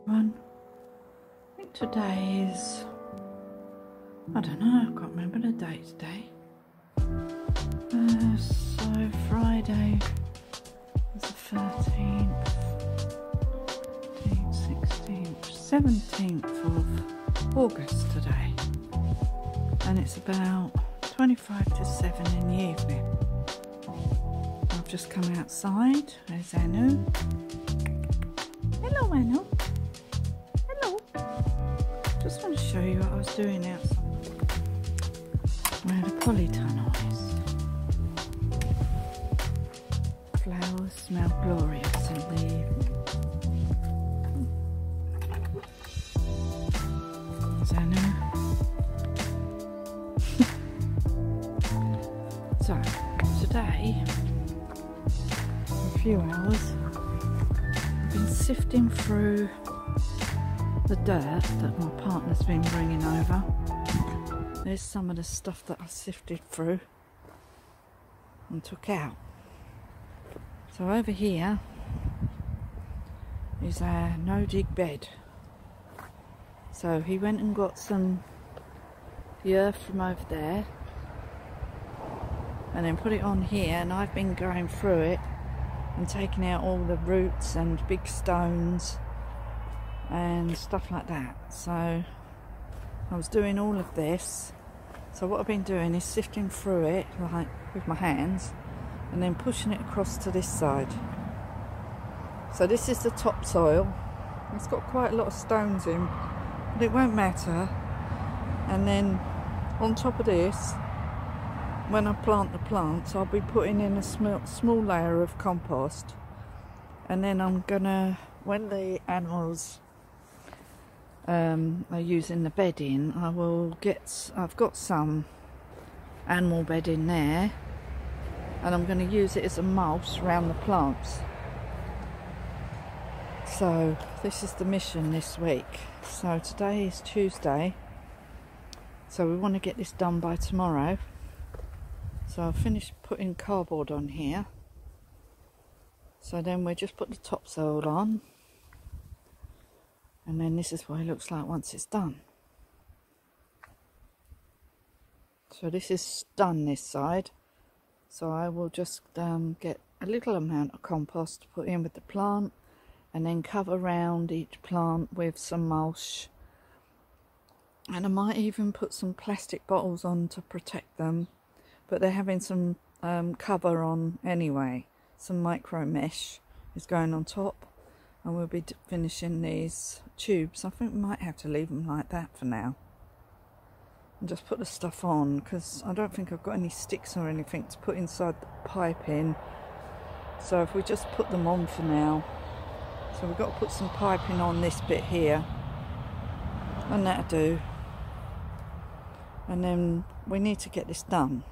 One. I think today is, I don't know, I can't remember the date today. So Friday is the 13th, 16th, 17th of August today. And it's about 25 to 7 in the evening. I've just come outside. There's Anu. Hello, Anu. Hello. Just want to show you what I was doing outside. Where the Polytunnel is. Flowers smell glorious in the evening. There's Anu. So, today, for a few hours, I've been sifting through the dirt that my partner's been bringing over. There's some of the stuff that I sifted through and took out. So over here is our no-dig bed. So he went and got the earth from over there and then put it on here, and I've been going through it and taking out all the roots and big stones and stuff like that. So I was doing all of this. So what I've been doing is sifting through it like with my hands and then pushing it across to this side. So this is the topsoil. It's got quite a lot of stones in, but it won't matter. And then on top of this, when I plant the plants, I'll be putting in a small layer of compost, and then I'm gonna, when the animals are using the bedding, I've got some animal bedding there, and I'm going to use it as a mulch around the plants. So this is the mission this week. So today is Tuesday, so we want to get this done by tomorrow. So I'll finish putting cardboard on here. So then we'll just put the topsoil on. And then this is what it looks like once it's done. So this is done this side. So I will just get a little amount of compost to put in with the plant. And then cover around each plant with some mulch. And I might even put some plastic bottles on to protect them. But they're having some cover on anyway. Some micro mesh is going on top, and we'll be finishing these tubes. I think we might have to leave them like that for now and just put the stuff on, because I don't think I've got any sticks or anything to put inside the piping. So if we just put them on for now. So we've got to put some piping on this bit here, and that'll do. And then we need to get this done.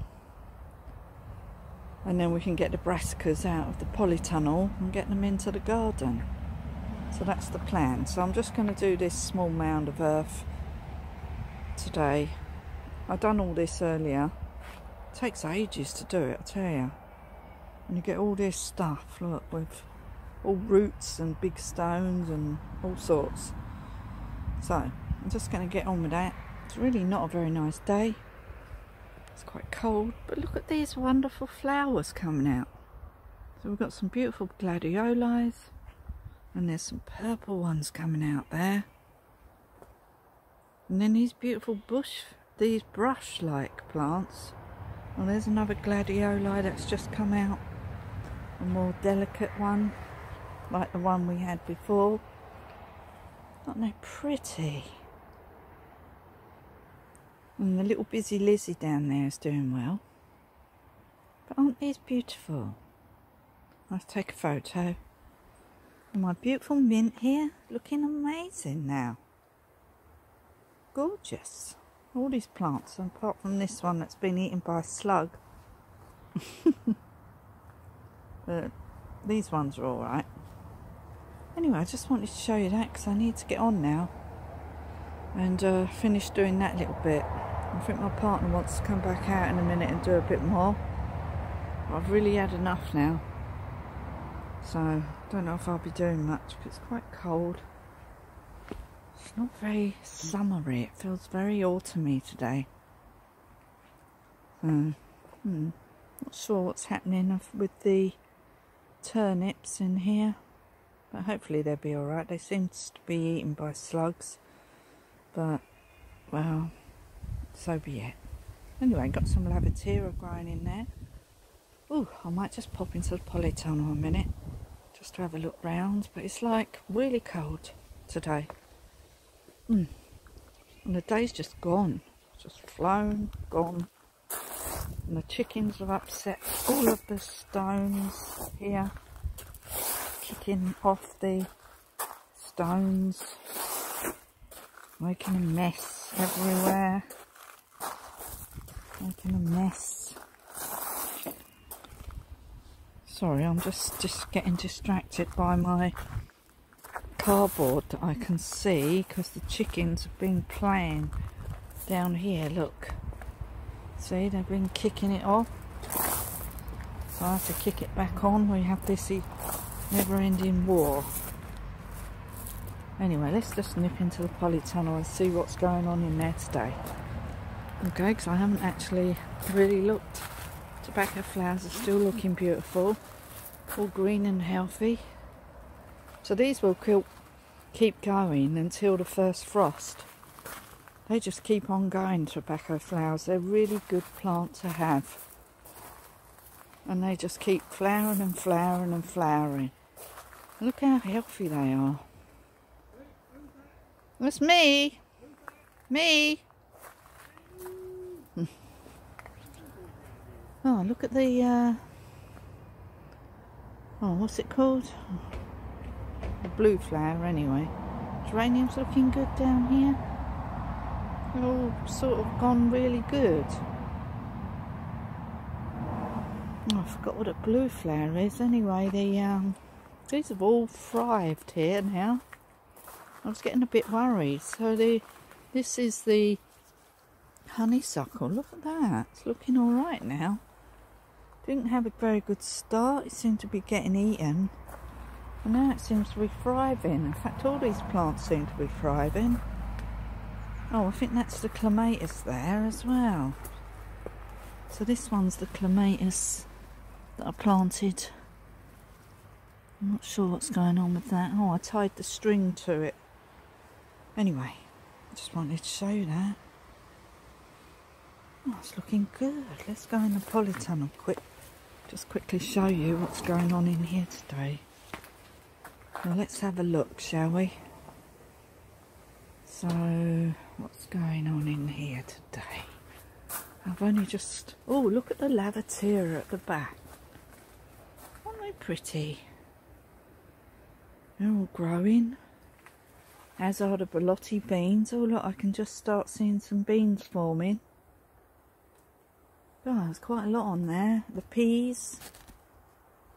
And then we can get the brassicas out of the polytunnel and get them into the garden. So that's the plan. So I'm just going to do this small mound of earth today. I've done all this earlier. It takes ages to do it, I tell you. And you get all this stuff, look, with all roots and big stones and all sorts. So I'm just going to get on with that. It's really not a very nice day. It's quite cold, but look at these wonderful flowers coming out. So we've got some beautiful Gladiolis, and there's some purple ones coming out there. And then these beautiful these brush-like plants. Well, there's another Gladioli that's just come out. A more delicate one, like the one we had before. Aren't they pretty? And the little busy Lizzie down there is doing well. But aren't these beautiful? Let's take a photo. And my beautiful mint here, looking amazing now. Gorgeous. All these plants, apart from this one that's been eaten by a slug. But these ones are alright. Anyway, I just wanted to show you that because I need to get on now and finish doing that little bit. I think my partner wants to come back out in a minute and do a bit more. But I've really had enough now. So, don't know if I'll be doing much because it's quite cold. It's not very summery, it feels very autumny today. Not sure what's happening with the turnips in here, but hopefully they'll be alright. They seem to be eaten by slugs, but well, so be it. Anyway, got some Lavateria growing in there. Oh, I might just pop into the Polytunnel a minute just to have a look round, but it's like really cold today. And the day's just gone, just flown, gone. And the chickens have upset all of the stones here, kicking off the stones, making a mess everywhere, making a mess. Sorry, I'm just getting distracted by my cardboard that I can see because the chickens have been playing down here. Look, see, they've been kicking it off, so I have to kick it back on. We have this never-ending war. Anyway, let's just nip into the Polytunnel and see what's going on in there today. Okay, because I haven't actually really looked. Tobacco flowers are still looking beautiful, all green and healthy. So these will keep going until the first frost. They just keep on going, tobacco flowers. They're a really good plant to have. And they just keep flowering and flowering and flowering. Look how healthy they are. That's me. Me. Oh, look at the, oh, what's it called? The blue flower, anyway. Geranium's looking good down here. They're all sort of gone really good. Oh, I forgot what a blue flower is. Anyway, these have all thrived here now. I was getting a bit worried. So this is the honeysuckle. Look at that. It's looking all right now. Didn't have a very good start. It seemed to be getting eaten. And now it seems to be thriving. In fact, all these plants seem to be thriving. Oh, I think that's the clematis there as well. So this one's the clematis that I planted. I'm not sure what's going on with that. Oh, I tied the string to it. Anyway, I just wanted to show you that. Oh, it's looking good. Let's go in the Polytunnel quick. Just quickly show you what's going on in here today. Well, let's have a look, shall we? So, what's going on in here today? I've only just... Oh, look at the Lavateria at the back. Aren't they pretty? They're all growing. As are the Belotti beans. Oh, look, I can just start seeing some beans forming. Oh, there's quite a lot on there. The peas,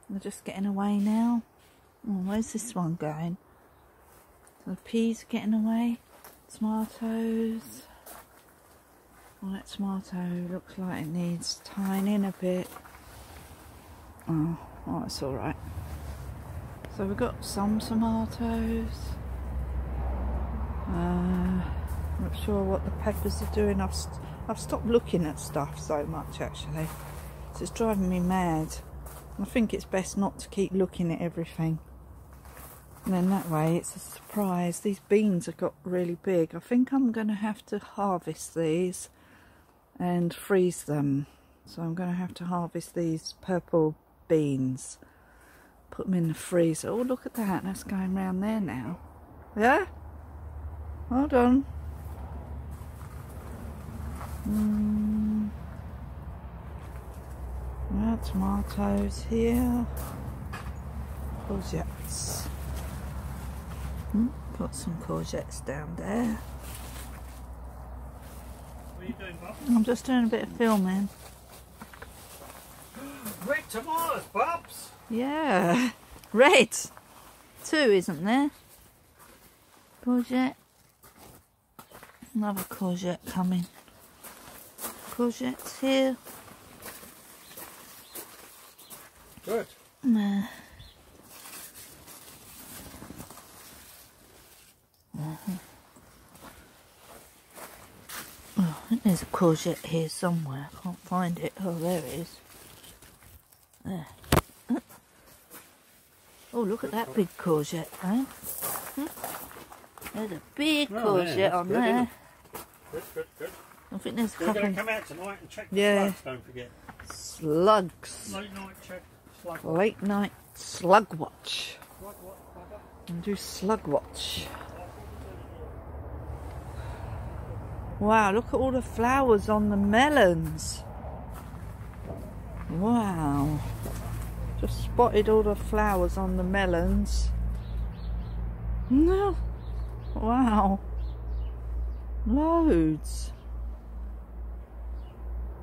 they're just getting away now. Oh, where's this one going? So the peas are getting away. Tomatoes. Oh, that tomato looks like it needs tying in a bit. Oh, that's alright. So we've got some tomatoes. Not sure what the peppers are doing. I've stopped looking at stuff so much actually. So it's driving me mad. I think it's best not to keep looking at everything. And then that way it's a surprise. These beans have got really big. I think I'm going to have to harvest these and freeze them. So I'm going to have to harvest these purple beans. Put them in the freezer. Oh, look at that. That's going round there now. Yeah? Hold on. Well, tomatoes here. Courgettes. Put some courgettes down there. What are you doing, Bob? I'm just doing a bit of filming. Red tomatoes, Bobs! Yeah. Red. 2, isn't there? Courgette. Another courgette coming. Courgettes here. Good. There's a courgette here somewhere. I can't find it. Oh, there it is. There. Oh, look at that big courgette, eh? There's a big courgette on there. Good. I think there's a We're couple. going to come out tonight and check the slugs, don't forget. Slugs. Late night check slug. Late night slug watch. What? And do slug watch. Wow, look at all the flowers on the melons. Wow. Just spotted all the flowers on the melons. No. Wow. Loads.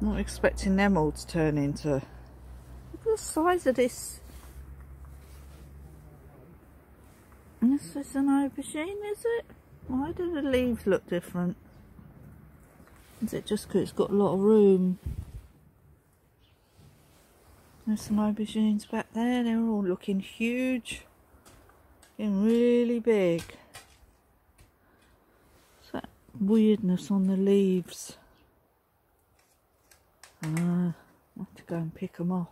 Not expecting them all to turn into... Look at the size of this. This is an aubergine, is it? Why do the leaves look different? Is it just because it's got a lot of room? There's some aubergines back there. They're all looking huge. Getting really big. What's that weirdness on the leaves? I have to go and pick them off.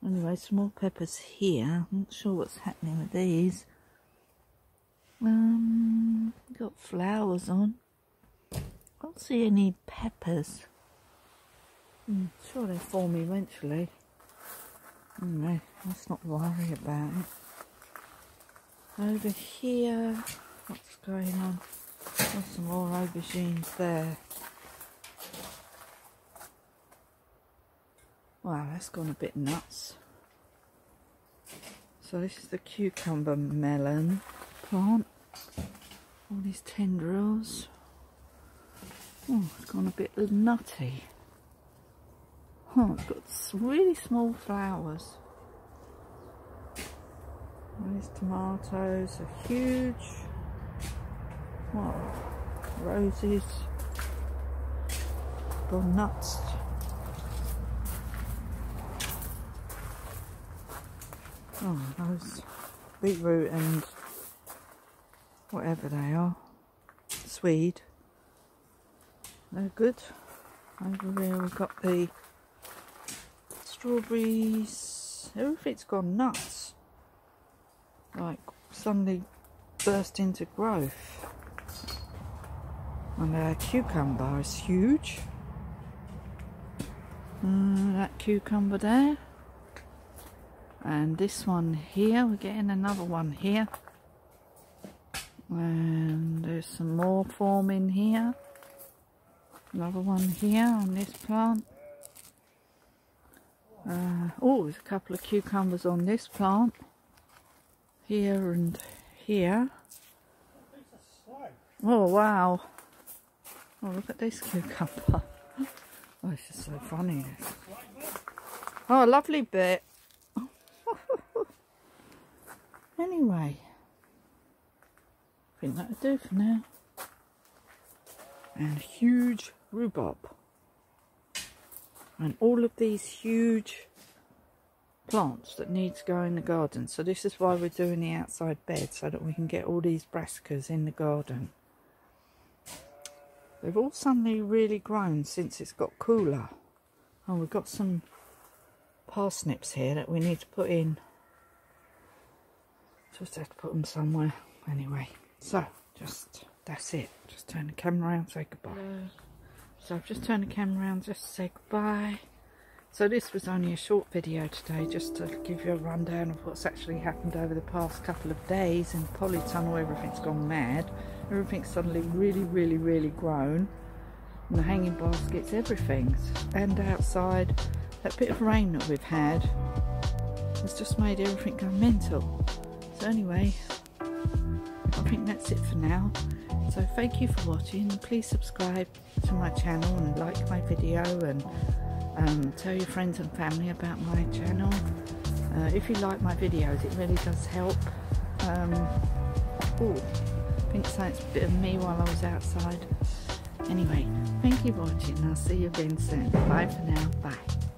Anyway, some more peppers here. I'm not sure what's happening with these. Got flowers on. Can't see any peppers. Sure they form eventually. Anyway, let's not worry about it. Over here, what's going on? Got some more aubergines there. Wow, that's gone a bit nuts. So this is the cucumber melon plant. All these tendrils. Oh, it's gone a bit nutty. Oh, it's got really small flowers. These tomatoes are huge. Wow, roses. Gone nuts. Oh, those beetroot and whatever they are, Swede. They're good. Over here we've got the strawberries. Everything's gone nuts. Like suddenly burst into growth. And the cucumber is huge. That cucumber there. And this one here, we're getting another one here. And there's some more forming here. Another one here on this plant. Oh, there's a couple of cucumbers on this plant. Here and here. Oh, wow. Oh, look at this cucumber. Oh, it's just so funny. Oh, a lovely bit. Anyway, I think that'll do for now. And huge rhubarb. And all of these huge plants that need to go in the garden. So this is why we're doing the outside bed, so that we can get all these brassicas in the garden. They've all suddenly really grown since it's got cooler. Oh, we've got some parsnips here that we need to put in. Just have to put them somewhere. Anyway, so that's it. Just turn the camera around, say goodbye. So I've just turned the camera around just to say goodbye. So this was only a short video today, just to give you a rundown of what's actually happened over the past couple of days. In Polytunnel, everything's gone mad. Everything's suddenly really grown. And the hanging baskets, everything. And outside, that bit of rain that we've had has just made everything go mental. So anyway, I think that's it for now. So thank you for watching. Please subscribe to my channel and like my video, and tell your friends and family about my channel. If you like my videos, it really does help. Oh, I think so. It's a bit of me while I was outside. Anyway, thank you for watching. I'll see you again soon. Bye for now. Bye.